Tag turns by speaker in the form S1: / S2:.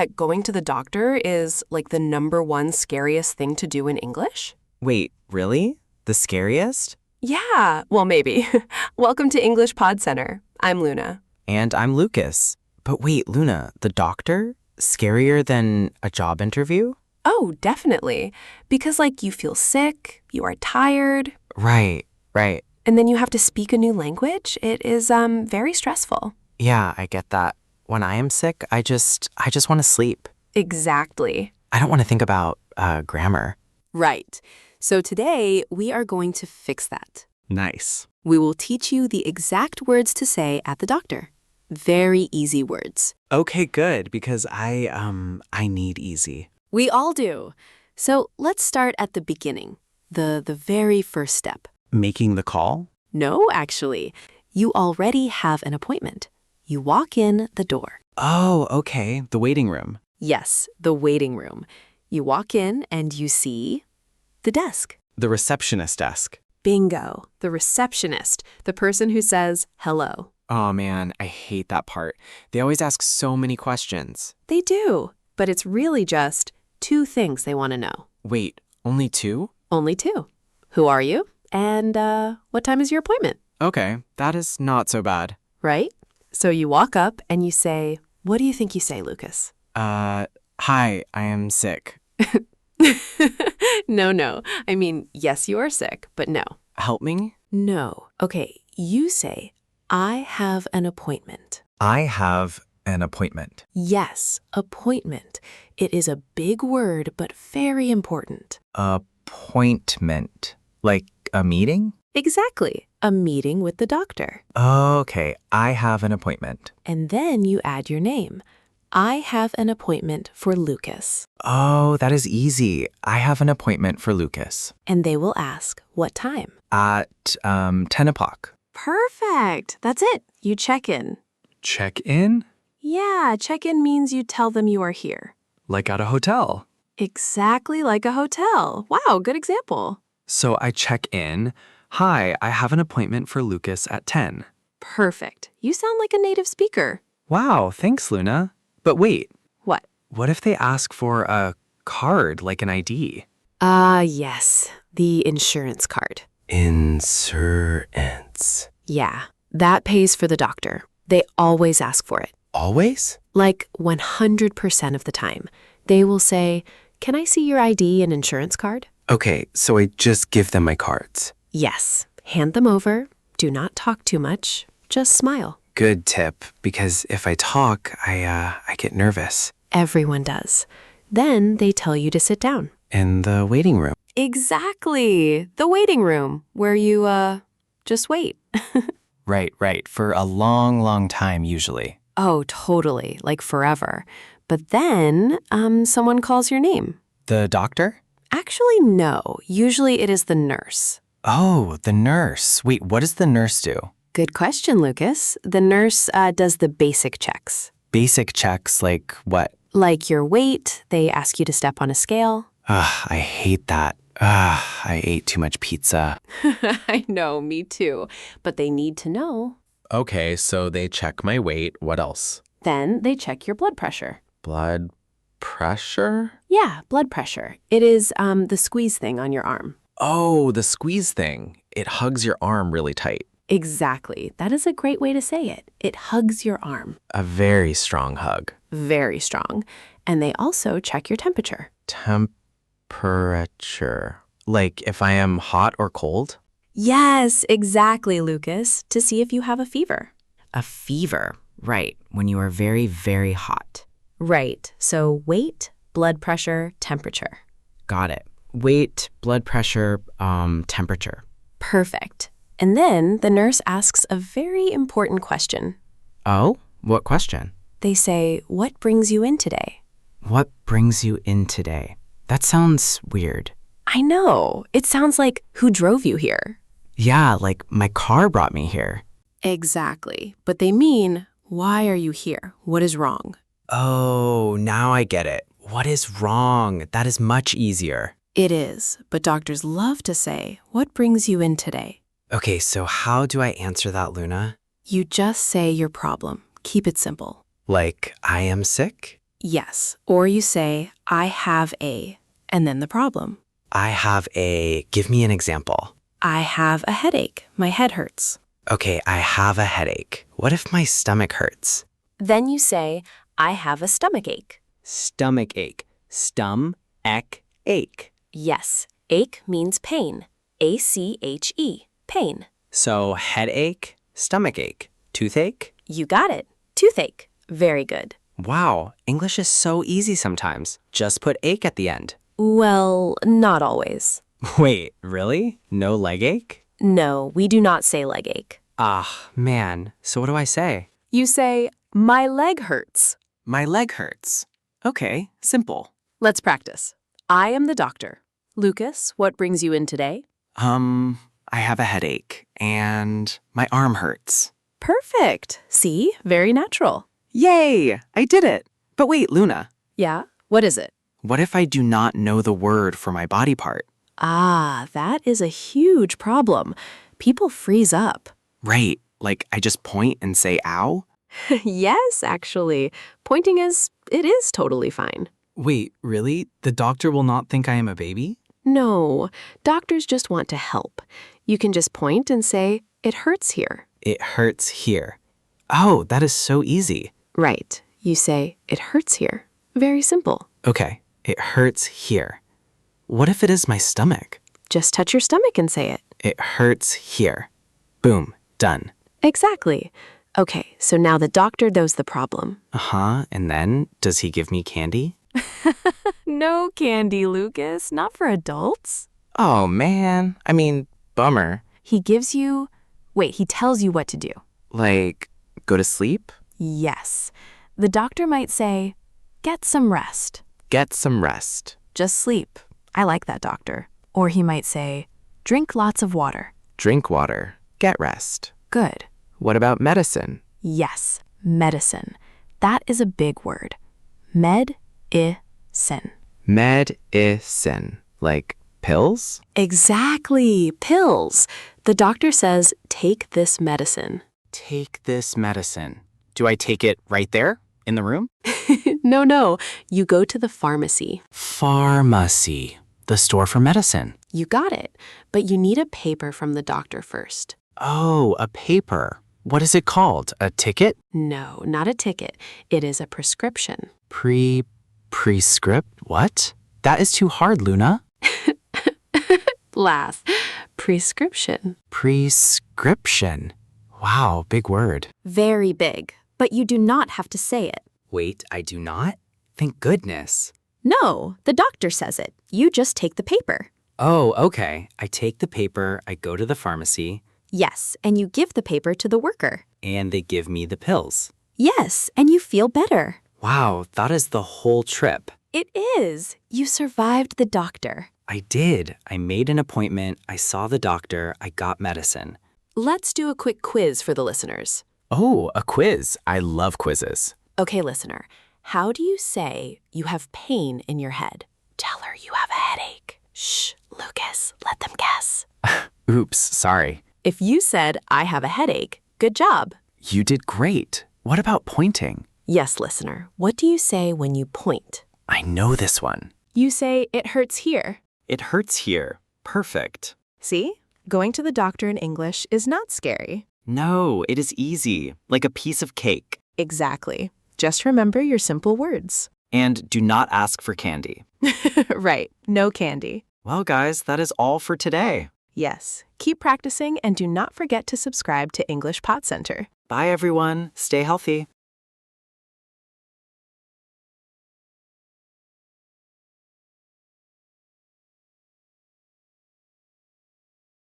S1: that going to the doctor is like the #1 scariest thing to do in English?
S2: Wait, really? The scariest?
S1: Yeah, well, maybe. Welcome to English Pod Center. I'm Luna.
S2: And I'm Lucas. But wait, Luna, the doctor? Scarier than a job interview?
S1: Oh, definitely. Because, you feel sick, you are tired,
S2: Right.
S1: and then you have to speak a new language. It is very stressful.
S2: Yeah, I get that. When I am sick, I just want to sleep.
S1: Exactly.
S2: I don't want to think about grammar.
S3: Right. So today, we are going to fix that.
S4: Nice.
S3: We will teach you the exact words to say at the doctor. Very easy words.
S4: Okay, good, because I need easy.
S3: We all do. So let's start at the beginning, the very first step.
S4: Making the call?
S3: No, actually. You already have an appointment. You walk in the door.
S4: Oh, okay, the waiting room.
S3: Yes, the waiting room. You walk in and you see the desk.
S4: The receptionist desk.
S3: Bingo. The receptionist, the person who says hello.
S2: Oh man, I hate that part. They always ask so many questions.
S3: They do, but it's really just 2 things they want to know.
S2: Wait, only 2?
S3: Only 2. Who are you? And what time is your appointment?
S2: Okay, that is not so bad.
S3: Right? So you walk up and you say, what do you think you say, Lucas?
S2: Hi, I am sick.
S3: No. I mean, yes, you are sick, but no.
S2: Help me?
S3: No. Okay, you say, I have an appointment.
S5: I have an appointment.
S3: Yes, appointment. It is a big word, but very important.
S5: Appointment. Like a meeting?
S3: Exactly. A meeting with the doctor.
S5: Okay, I have an appointment.
S3: And then you add your name. I have an appointment for Lucas.
S5: Oh, that is easy. I have an appointment for Lucas.
S3: And they will ask, what time?
S5: At 10 o'clock.
S3: Perfect. That's it. You check in.
S4: Check in?
S3: Yeah, check in means you tell them you are here.
S4: Like at a hotel.
S3: Exactly like a hotel. Wow, good example.
S4: So I check in. Hi, I have an appointment for Lucas at 10.
S3: Perfect. You sound like a native speaker.
S4: Wow, thanks, Luna. But wait,
S3: What?
S4: what if they ask for a card, like an ID?
S3: Yes. The insurance card.
S5: Insurance.
S3: Yeah, that pays for the doctor. They always ask for it.
S5: Always?
S3: Like 100% of the time. They will say, can I see your ID and insurance card?
S5: Okay, so I just give them my cards.
S3: Yes. Hand them over. Do not talk too much. Just smile.
S5: Good tip, because if I talk, I get nervous.
S3: Everyone does. Then they tell you to sit down.
S5: In the waiting room.
S3: Exactly. The waiting room, where you, just wait.
S2: Right. For a long, long time, usually.
S3: Oh, totally. Like forever. But then, someone calls your name.
S2: The doctor?
S3: Actually, no. Usually it is the nurse.
S2: Oh, the nurse. Wait, what does the nurse do?
S3: Good question, Lucas. The nurse does the basic checks.
S2: Basic checks like what?
S3: Like your weight, they ask you to step on a scale.
S2: I hate that. I ate too much pizza.
S3: I know, me too. But they need to know.
S6: Okay, so they check my weight. What else?
S3: Then they check your blood pressure.
S6: Blood pressure?
S3: Yeah, blood pressure. It is the squeeze thing on your arm.
S6: Oh, the squeeze thing. It hugs your arm really tight.
S3: Exactly. That is a great way to say it. It hugs your arm.
S6: A very strong hug.
S3: Very strong. And they also check your temperature.
S6: Temperature. Like if I am hot or cold?
S3: Yes, exactly, Lucas, to see if you have a fever.
S2: A fever. Right, when you are very, very hot.
S3: Right. So weight, blood pressure, temperature.
S2: Got it. Weight, blood pressure, temperature.
S3: Perfect. And then the nurse asks a very important question.
S2: Oh, what question?
S3: They say, what brings you in today?
S2: What brings you in today? That sounds weird.
S3: I know. It sounds like, who drove you here?
S2: Yeah, like my car brought me here.
S3: Exactly. But they mean, why are you here? What is wrong?
S2: Oh, now I get it. What is wrong? That is much easier.
S3: It is. But doctors love to say, what brings you in today?
S2: Okay, so how do I answer that, Luna?
S3: You just say your problem. Keep it simple.
S2: Like, I am sick?
S3: Yes. Or you say, I have a, and then the problem.
S5: I have a. Give me an example.
S3: I have a headache. My head hurts.
S5: Okay, I have a headache. What if my stomach hurts?
S1: Then you say, I have a stomach ache.
S2: Stomach ache. Ache.
S1: Yes, ache means pain. A-C-H-E, pain.
S2: So headache, stomach ache, toothache?
S1: You got it. Toothache. Very good.
S2: Wow, English is so easy sometimes. Just put ache at the end.
S1: Well, not always.
S2: Wait, really? No leg ache?
S1: No, we do not say leg ache.
S2: Ah, man. So what do I say?
S1: You say, my leg hurts.
S2: My leg hurts. Okay, simple.
S1: Let's practice. I am the doctor. Lucas, what brings you in today?
S5: I have a headache and my arm hurts.
S1: Perfect. See? Very natural.
S5: Yay! I did it. But wait, Luna,
S1: Yeah? What is it?
S5: what if I do not know the word for my body part?
S1: Ah, that is a huge problem. People freeze up.
S5: Right, like I just point and say ow?
S1: Yes, actually. Pointing it is totally fine.
S4: Wait, really? The doctor will not think I am a baby?
S1: No, doctors just want to help. You can just point and say, it hurts here.
S5: It hurts here. Oh, that is so easy.
S1: Right. You say, it hurts here. Very simple.
S5: Okay, it hurts here. What if it is my stomach?
S1: Just touch your stomach and say it.
S5: It hurts here. Boom, done.
S1: Exactly. Okay, so now the doctor knows the problem.
S5: Uh-huh, and then does he give me candy?
S1: No candy, Lucas. Not for adults.
S5: Oh, man. I mean, bummer.
S1: He tells you what to do.
S5: Like, go to sleep?
S1: Yes. The doctor might say, get some rest.
S5: Get some rest.
S1: Just sleep. I like that doctor. Or he might say, drink lots of water.
S5: Drink water. Get rest.
S1: Good.
S5: What about medicine?
S1: Yes, medicine. That is a big word. Med-i-cin.
S5: Medicine. Like pills?
S1: Exactly, pills. The doctor says, take this medicine.
S2: Take this medicine. Do I take it right there in the room?
S1: No, you go to the pharmacy.
S2: Pharmacy. The store for medicine.
S1: You got it, but you need a paper from the doctor first.
S2: Oh, a paper. What is it called? A ticket?
S1: No, not a ticket. It is a prescription.
S2: Prescript? What? That is too hard, Luna.
S1: Laugh. Prescription.
S2: Prescription. Wow, big word.
S1: Very big, but you do not have to say it.
S2: Wait, I do not? Thank goodness.
S1: No, the doctor says it. You just take the paper.
S2: Oh, okay. I take the paper, I go to the pharmacy,
S1: Yes, and you give the paper to the worker.
S2: and they give me the pills.
S1: Yes, and you feel better.
S2: Wow, that is the whole trip.
S1: It is. You survived the doctor.
S2: I did. I made an appointment, I saw the doctor, I got medicine.
S1: Let's do a quick quiz for the listeners.
S6: Oh, a quiz. I love quizzes.
S1: Okay, listener, how do you say you have pain in your head? Tell her you have a headache. Shh, Lucas, let them guess.
S6: Oops, sorry.
S1: If you said, I have a headache, good job.
S6: You did great. What about pointing?
S1: Yes, listener, what do you say when you point?
S6: I know this one.
S1: You say, it hurts here.
S6: It hurts here. Perfect.
S7: See? Going to the doctor in English is not scary.
S6: No, it is easy, like a piece of cake.
S7: Exactly. Just remember your simple words.
S6: And do not ask for candy.
S7: Right. No candy.
S6: Well, guys, that is all for today.
S7: Yes. Keep practicing and do not forget to subscribe to English Pot Center.
S6: Bye, everyone. Stay healthy.